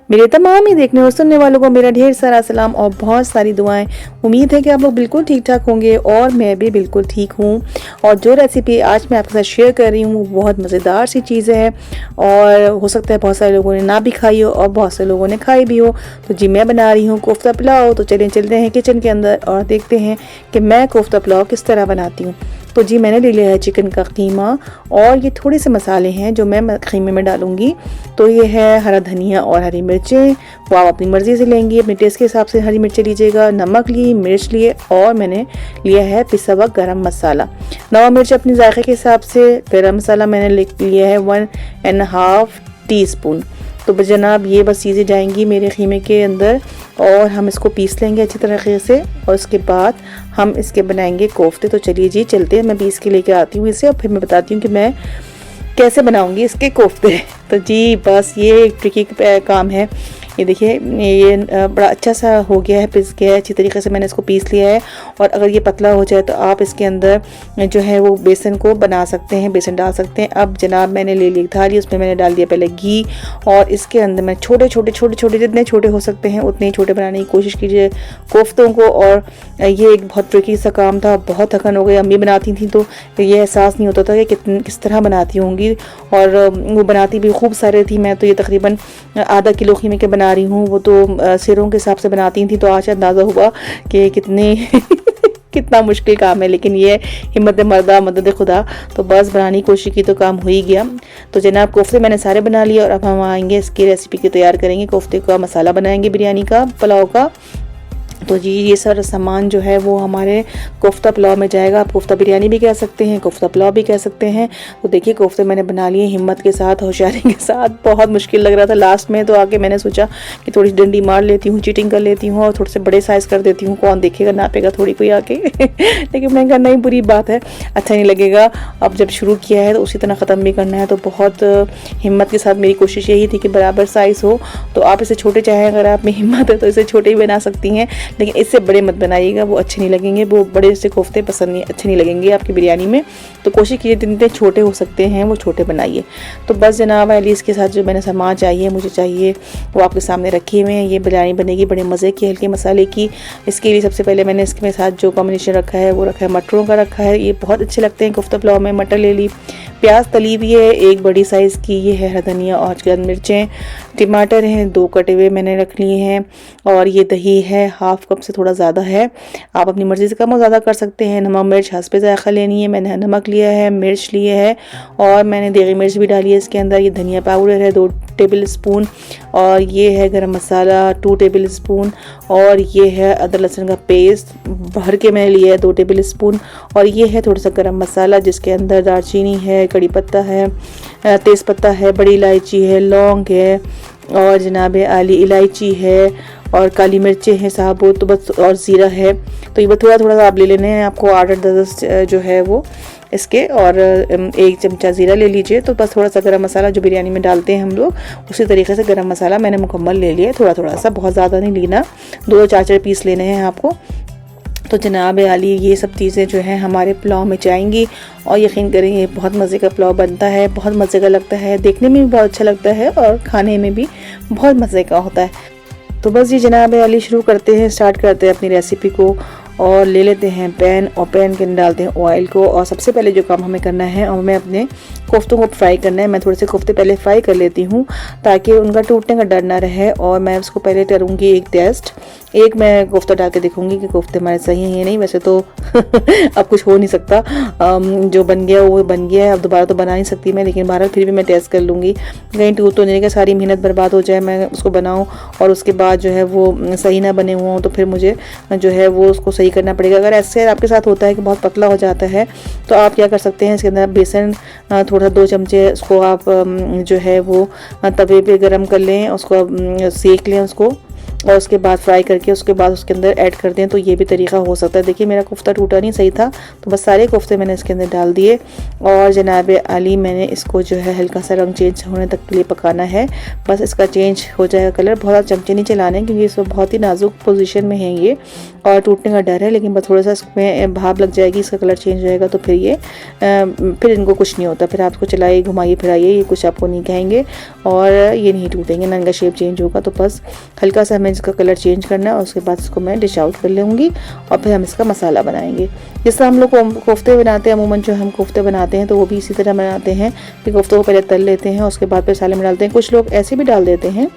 मेरे तमाम ही देखने और सुनने वालों को मेरा ढेर सारा सलाम और बहुत सारी दुआएं। उम्मीद है कि आप लोग बिल्कुल ठीक ठाक होंगे और मैं भी बिल्कुल ठीक हूँ। और जो रेसिपी आज मैं आपके साथ शेयर कर रही हूँ वो बहुत मज़ेदार सी चीज़ है और हो सकता है बहुत सारे लोगों ने ना भी खाई हो और बहुत से लोगों ने खाई भी हो। तो जी मैं बना रही हूँ कोफ्ता पुलाव। तो चलिए चलते हैं किचन के अंदर और देखते हैं कि मैं कोफ्ता पुलाव किस तरह बनाती हूँ। तो जी मैंने ले लिया है चिकन का कीमा और ये थोड़े से मसाले हैं जो मैं कीमे में डालूंगी। तो ये है हरा धनिया और हरी मिर्चें, वो आप अपनी मर्ज़ी से लेंगी, अपने टेस्ट के हिसाब से हरी मिर्चें लीजिएगा। नमक ली, मिर्च लिए और मैंने लिया है पिसा हुआ गरम मसाला। नवा मिर्च अपने जायके के हिसाब से। गरम मसाला मैंने लिया है 1.5 टीस्पून। तो जनाब ये बस चीज़ें जाएंगी मेरे कीमे के अंदर और हम इसको पीस लेंगे अच्छी तरीके से और उसके बाद हम इसके बनाएंगे कोफ्ते। तो चलिए जी चलते हैं, मैं पीस के लेके आती हूँ इसे और फिर मैं बताती हूँ कि मैं कैसे बनाऊंगी इसके कोफ्ते। तो जी बस ये एक ट्रिकी काम है। ये देखिए ये बड़ा अच्छा सा हो गया है, पिस गया है अच्छी तरीके से। मैंने इसको पीस लिया है और अगर ये पतला हो जाए तो आप इसके अंदर जो है वो बेसन को बना सकते हैं, बेसन डाल सकते हैं। अब जनाब मैंने ले ली थाली, उसमें मैंने डाल दिया पहले घी और इसके अंदर मैं छोटे छोटे जितने छोटे हो सकते हैं उतने ही छोटे बनाने की कोशिश कीजिए कोफ्तों को। और ये एक बहुत ट्रिकी सा काम था, बहुत थकन हो गई। अम्मी बनाती थी तो ये एहसास नहीं होता था कि किस तरह बनाती होंगी और वो बनाती भी खूब सारे थी। मैं तो ये तकरीबन आधा किलो कीमे के बना रही हूँ, वो तो सिरों के हिसाब से बनाती थी। तो आज अंदाज़ा हुआ कि कितने कितना मुश्किल काम है, लेकिन ये हिम्मत मर्दा मदद खुदा। तो बस बनाने की कोशिश की तो काम हो ही गया। तो जनाब कोफ्ते मैंने सारे बना लिए और अब हम आएंगे इसकी रेसिपी की तैयार करेंगे। कोफ्ते का मसाला बनाएंगे बिरयानी का, पुलाव का। तो जी ये सारा सामान जो है वो हमारे कोफ्ता पुलाव में जाएगा। आप कोफ्ता बिरयानी भी कह सकते हैं, कोफ्ता पुलाव भी कह सकते हैं। तो देखिए कोफ्ते मैंने बना लिए हिम्मत के साथ, होशियारी के साथ। बहुत मुश्किल लग रहा था लास्ट में, तो आके मैंने सोचा कि थोड़ी डंडी मार लेती हूँ, चीटिंग कर लेती हूँ और थोड़े से बड़े साइज़ कर देती हूँ, कौन देखेगा नापेगा थोड़ी कोई आके। लेकिन मैंने कहा नहीं बुरी बात है, अच्छा नहीं लगेगा। अब जब शुरू किया है तो उसी तरह ख़त्म भी करना है। तो बहुत हिम्मत के साथ मेरी कोशिश यही थी कि बराबर साइज़ हो। तो आप इसे छोटे चाहें, अगर आप में हिम्मत है तो इसे छोटे ही बना सकती हैं, लेकिन इससे बड़े मत बनाइएगा, वो अच्छे नहीं लगेंगे। वो बड़े से कोफ्ते पसंद नहीं, अच्छे नहीं लगेंगे आपकी बिरयानी में। तो कोशिश कीजिए जितने छोटे हो सकते हैं वो छोटे बनाइए। तो बस जनाब अली इसके साथ जो मैंने सामान चाहिए मुझे चाहिए वो आपके सामने रखे हुए हैं। ये बिरयानी बनेगी बड़े मज़े की, हल्के मसाले की। इसके लिए सबसे पहले मैंने इसके साथ जो कॉम्बिनेशन रखा है वो रखा है मटरों का रखा है। ये बहुत अच्छे लगते हैं कोफ्ता पुलाव में। मटर ले ली, प्याज तली हुई है एक बड़ी साइज़ की, ये है हरा धनिया और मिर्चें, टमाटर हैं 2 कटे हुए मैंने रख लिए हैं और ये दही है 1/2 कप से थोड़ा ज़्यादा है, आप अपनी मर्ज़ी से कम और ज़्यादा कर सकते हैं। नमक मिर्च हस्बे ज़ायक़ा लेनी है, मैंने नमक लिया है, मिर्च लिए है और मैंने देगी मिर्च भी डाली है इसके अंदर। ये धनिया पाउडर है 2 टेबल स्पून और ये है गरम मसाला 2 टेबल स्पून और ये है अदरक लहसुन का पेस्ट भर के मैंने लिया है 2 टेबल स्पून और ये है थोड़ा सा गरम मसाला जिसके अंदर दालचीनी है, कड़ी पत्ता है, तेज़पत्ता है, बड़ी इलायची है, लौंग है और जनाब आली इलायची है और काली मिर्चें हैं साबुत, तो बस और ज़ीरा है। तो ये थोड़ा थोड़ा सा आप ले लेने हैं, आपको 8-10 जो है वो इसके, और 1 चमचा ज़ीरा ले लीजिए। तो बस थोड़ा सा गरम मसाला जो बिरयानी में डालते हैं हम लोग उसी तरीके से गरम मसाला मैंने मुकम्मल ले लिया, थोड़ा थोड़ा सा, बहुत ज़्यादा नहीं लेना, 2-4 पीस लेने हैं आपको। तो जनाब आली ये सब चीज़ें जो हैं हमारे पुलाव में जाएंगी और यकीन करें ये बहुत मज़े का पुलाव बनता है, बहुत मज़े का लगता है, देखने में भी बहुत अच्छा लगता है और खाने में भी बहुत मज़े का होता है। तो बस ये जनाब आली शुरू करते हैं, स्टार्ट करते हैं अपनी रेसिपी को और ले लेते हैं पैन और पैन के अंदर डालते हैं ऑयल को। और सबसे पहले जो काम हमें करना है और हमें अपने कोफ्तों को फ्राई करना है। मैं थोड़े से कोफ्ते पहले फ्राई कर लेती हूँ ताकि उनका टूटने का डर ना रहे और मैं उसको पहले करूँगी एक टेस्ट। एक मैं कोफ्ता डाल के देखूँगी कि कोफ्ते हमारे सही हैं या नहीं। वैसे तो अब कुछ हो नहीं सकता, जो बन गया वो बन गया है, अब दोबारा तो बना नहीं सकती मैं, लेकिन बहरहाल फिर भी मैं टेस्ट कर लूँगी। कहीं टूट तो नहीं कि सारी मेहनत बर्बाद हो जाए, मैं उसको बनाऊँ और उसके बाद जो है वो सही ना बने हुए हों तो फिर मुझे जो है वो उसको सही करना पड़ेगा। अगर ऐसे आपके साथ होता है कि बहुत पतला हो जाता है तो आप क्या कर सकते हैं, इसके अंदर बेसन थोड़ा 2 चमचे उसको आप जो है वो तवे पे गरम कर लें, उसको सेक लें उसको और उसके बाद फ्राई करके उसके बाद उसके अंदर ऐड कर दें, तो ये भी तरीका हो सकता है। देखिए मेरा कोफ्ता टूटा नहीं, सही था। तो बस सारे कोफ्ते मैंने इसके अंदर डाल दिए और जनाब आली मैंने इसको जो है हल्का सा रंग चेंज होने तक के लिए पकाना है। बस इसका चेंज हो जाएगा कलर, बहुत ज़्यादा चमचे नहीं चलाने क्योंकि इस बहुत ही नाजुक पोजीशन में है ये और टूटने का डर है, लेकिन बस थोड़ा सा इसमें भाप लग जाएगी, इसका कलर चेंज हो जाएगा तो फिर ये फिर इनको कुछ नहीं होता। फिर आप इसको चलाइए, घुमाइए फिराइए, ये कुछ आपको नहीं कहेंगे और ये नहीं टूटेंगे ना, इनका शेप चेंज होगा। तो बस हल्का सा हमें इसका कलर चेंज करना है और उसके बाद इसको मैं डिश आउट कर लूँगी और फिर हम इसका मसाला बनाएंगे। जिस तरह हम लोग कोफ्ते बनाते हैं, अमूमन जो हम कोफ्ते बनाते हैं तो वो भी इसी तरह बनाते हैं कि कोफ्तों को पहले तल लेते हैं, उसके बाद फिर सालन में डालते हैं। कुछ लोग ऐसे भी डाल देते हैं,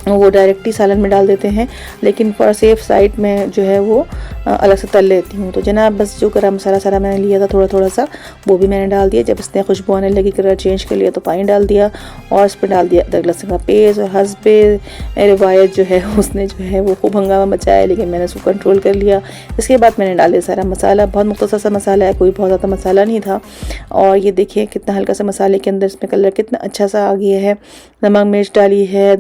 वो डायरेक्टली सालन में डाल देते हैं, लेकिन फॉर सेफ साइड में जो है वो अलग से तल लेती हूँ। तो जनाब बस जो गरम मसाला सारा मैंने लिया था थोड़ा थोड़ा सा, वो भी मैंने डाल दिया। जब इसने खुशबू आने लगी, कलर चेंज कर लिया, तो पानी डाल दिया और इस पर डाल दिया अदरक लहसुन का पेस्ट। और हस्बे रिवायत जो है उसने जो है वो खूब हंगामा मचाया, लेकिन मैंने उसको कंट्रोल कर लिया। इसके बाद मैंने डाले सारा मसाला, बहुत मुख्तसर सा मसाला है, कोई बहुत ज़्यादा मसाला नहीं था। और ये देखिए कितना हल्का सा मसाले के अंदर इसमें कलर कितना अच्छा सा आ गया है। नमक मिर्च डाली है,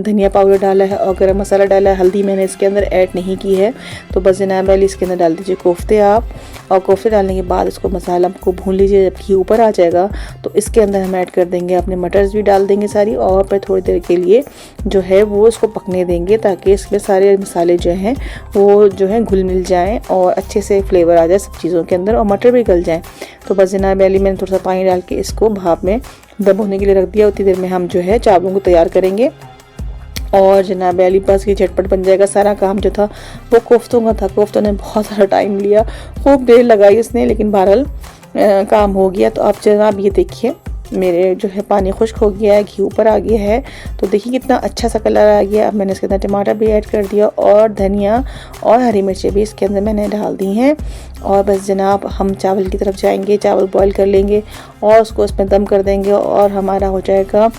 धनिया पाउडर डाला है और गरम मसाला डाला है। हल्दी मैंने इसके अंदर ऐड नहीं की है। तो बस जनाब वाली इसके अंदर डाल दीजिए कोफ्ते आप, और कोफ्ते डालने के बाद इसको मसाला को भून लीजिए। जब घी ऊपर आ जाएगा तो इसके अंदर हम ऐड कर देंगे अपने मटर्स भी डाल देंगे सारी, और फिर थोड़ी देर के लिए जो है वो इसको पकने देंगे ताकि इसमें सारे मसाले जो हैं वो जो है घुल मिल जाएँ और अच्छे से फ्लेवर आ जाए सब चीज़ों के अंदर और मटर भी गल जाएँ। तो बस जनाब वाली मैंने थोड़ा सा पानी डाल के इसको भाप में दम होने के लिए रख दिया। उतनी देर में हम जो है चावलों को तैयार करेंगे और जनाब अली बस ये झटपट बन जाएगा। सारा काम जो था वो कोफ्तों का था, कोफ्तों ने बहुत सारा टाइम लिया, खूब देर लगाई इसने, लेकिन बहरहाल काम हो गया। तो आप जनाब ये देखिए मेरे जो है पानी खुश्क हो गया है, घी ऊपर आ गया है, तो देखिए कितना अच्छा सा कलर आ गया। अब मैंने इसके अंदर टमाटर भी ऐड कर दिया और धनिया और हरी मिर्चें भी इसके अंदर मैंने डाल दी हैं। और बस जनाब हम चावल की तरफ जाएंगे, चावल बॉईल कर लेंगे और उसको इसमें दम कर देंगे और हमारा हो जाएगा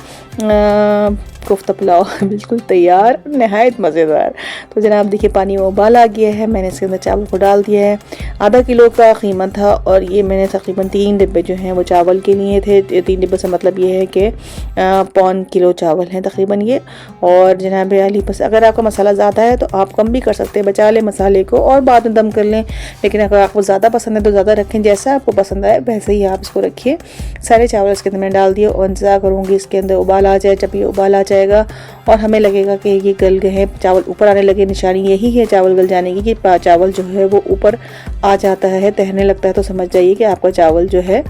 कोफ्ता पुलाव बिल्कुल तैयार, नहायत मज़ेदार। तो जनाब देखिए पानी में उबाल आ गया है, मैंने इसके अंदर चावल को डाल दिया है। आधा किलो का कीमत था और ये मैंने तकरीबन 3 डिब्बे जो हैं वो चावल के लिए थे। 3 डिब्बे से मतलब ये है कि 1.25 किलो चावल हैं तकरीबन ये। और जनाब अली बस अगर आपका मसाला ज़्यादा है तो आप कम भी कर सकते हैं, बचा लें मसाले को और बाद में दम कर लें। लेकिन अगर आपको ज़्यादा पसंद है तो ज़्यादा रखें, जैसा आपको पसंद आए वैसे ही आप इसको रखिए। सारे चावल इसके अंदर मैंने डाल दिए और इंतज़ार करूँगी इसके अंदर उबाल आ जाए। जब ये उबाल आ जाएगा और हमें लगेगा कि ये गल गए हैं, चावल ऊपर आने लगे, निशानी यही है चावल गल जाने की कि चावल जो है वो ऊपर आ जाता है, तैरने लगता है, तो समझ जाइए कि आपका चावल जो है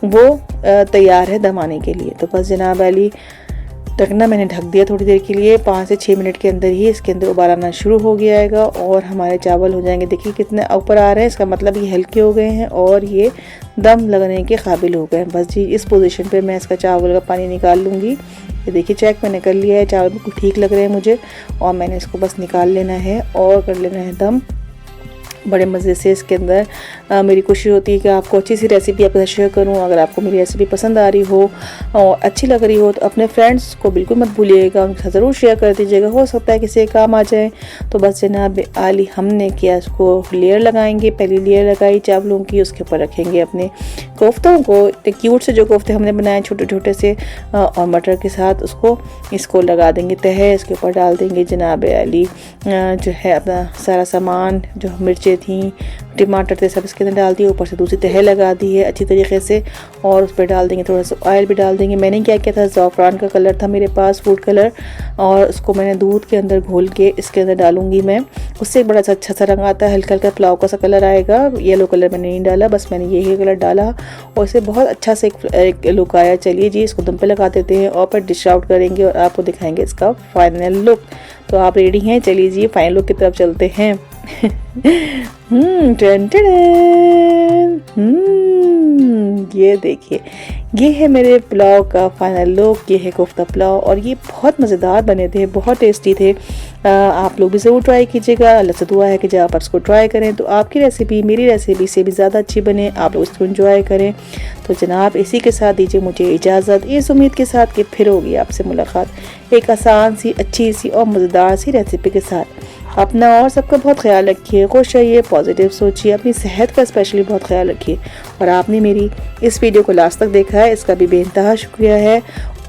वो तैयार है दम आने के लिए। तो बस जनाब अली ढकना मैंने ढक दिया थोड़ी देर के लिए, 5 से 6 मिनट के अंदर ही इसके अंदर उबाल आना शुरू हो गया और हमारे चावल हो जाएंगे। देखिए कितने ऊपर आ रहे हैं, इसका मतलब ये हल्के हो गए हैं और ये दम लगने के काबिल हो गए हैं। बस जी इस पोजीशन पे मैं इसका चावल का पानी निकाल लूँगी। ये देखिए चेक मैंने कर लिया है, चावल बिल्कुल ठीक लग रहे हैं मुझे और मैंने इसको बस निकाल लेना है और कर लेना है दम। बड़े मज़े से इसके अंदर मेरी कोशिश होती है कि आपको अच्छी सी रेसिपी आपके साथ शेयर करूं। अगर आपको मेरी रेसिपी पसंद आ रही हो और अच्छी लग रही हो तो अपने फ्रेंड्स को बिल्कुल मत भूलिएगा, उनके साथ ज़रूर शेयर कर दीजिएगा, हो सकता है किसी काम आ जाए। तो बस जनाब आली हमने किया, इसको लेयर लगाएंगे। पहली लेयर लगाई चावलों की, उसके ऊपर रखेंगे अपने कोफ्तों को, क्यूट से जो कोफ्ते हमने बनाए छोटे छोटे से और मटर के साथ इसको लगा देंगे तह। इसके ऊपर डाल देंगे जनाब आली जो है अपना सारा सामान, जो मिर्चें थी, टमाटर थे, सब इसके अंदर डाल दिए। ऊपर से दूसरी तह लगा दी है अच्छी तरीके से और उस पर डाल देंगे थोड़ा सा ऑयल भी डाल देंगे। मैंने क्या किया था, ज़ाफ़रान का कलर था मेरे पास, फूड कलर, और उसको मैंने दूध के अंदर घोल के इसके अंदर डालूंगी मैं। उससे एक बड़ा सा अच्छा सा रंग आता है, हल्का हल्का पुलाव का सा कलर आएगा। येलो कलर मैंने नहीं डाला, बस मैंने यही कलर डाला और इससे बहुत अच्छा से एक लुक आया। चलिए जी इसको दम पे लगा देते हैं और फिर डिश आउट करेंगे और आपको दिखाएंगे इसका फाइनल लुक। तो आप रेडी हैं? चलिए जी फाइनल लुक की तरफ चलते हैं। ये देखिए, ये है मेरे पुलाव का फाइनल लुक। ये है कोफ्ता पुलाव और ये बहुत मज़ेदार बने थे, बहुत टेस्टी थे। आप लोग भी ज़रूर ट्राई कीजिएगा। अल्लाह से दुआ है कि जब आप इसको ट्राई करें तो आपकी रेसिपी मेरी रेसिपी से भी ज़्यादा अच्छी बने, आप लोग इसको एंजॉय करें। तो जनाब इसी के साथ दीजिए मुझे इजाज़त, इस उम्मीद के साथ कि फिर होगी आपसे मुलाकात एक आसान सी, अच्छी सी और मज़ेदार सी रेसिपी के साथ। अपना और सबका बहुत ख्याल रखिए, खुश रहिए, पॉजिटिव सोचिए, अपनी सेहत का स्पेशली बहुत ख्याल रखिए। और आपने मेरी इस वीडियो को लास्ट तक देखा है, इसका भी बेइंतहा शुक्रिया है।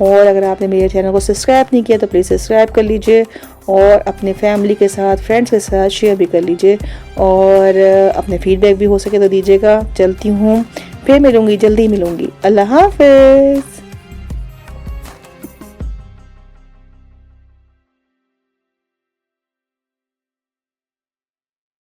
और अगर आपने मेरे चैनल को सब्सक्राइब नहीं किया तो प्लीज़ सब्सक्राइब कर लीजिए और अपने फैमिली के साथ, फ्रेंड्स के साथ शेयर भी कर लीजिए और अपने फीडबैक भी हो सके तो दीजिएगा। चलती हूँ, फिर मिलूँगी, जल्दी मिलूँगी। अल्लाह हाफ़िज़।